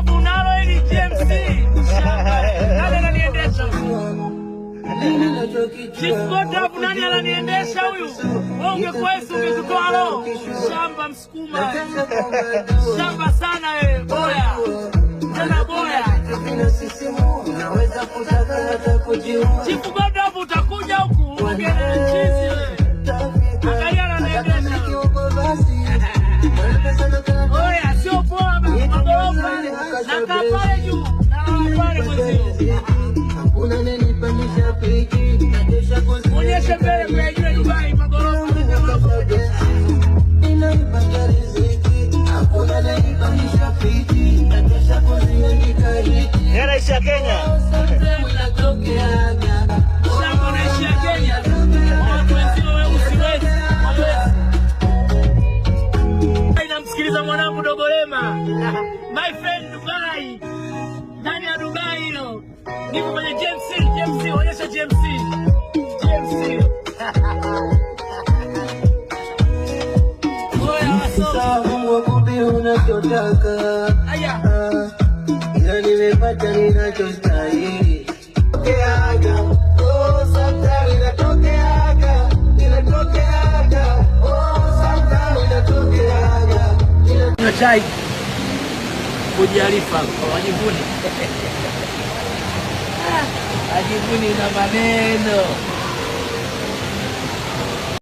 Godlove unalo ili GMC. Nani ananiendesha? Chief Godlove nani ananiendesha huyu? Wewe ungekuwesu ungetutoa roho. Shamba msukuma. Shamba sana wewe, boya. Tena boya. Chief Godlove utakuja huku ungena chizi wewe. Angalia ananiendesha. Oya, sio poa magorofa. Na kapale juu. Na pale mwenzio. Onyesha mbele kwa juu Dubai magorofa. Hela isha Kenya. Shamba naishia Kenya. Watu wenzio wewe usiwezi. Namsikiliza mwanangu Dogolema. My friend Dubai. Ndani ya Dubai hilo. Niko kwenye GMC, onyesha GMC. Sasa Mungu akupe unachotaka. Aya. Ila nimepata ninachostahili. Tokeaga. Oh, sometimes inatokeaga. Oh, sometimes inatokeaga. Kuna chai. Kujiarifa kwa wajivuni. Wajivuni na maneno.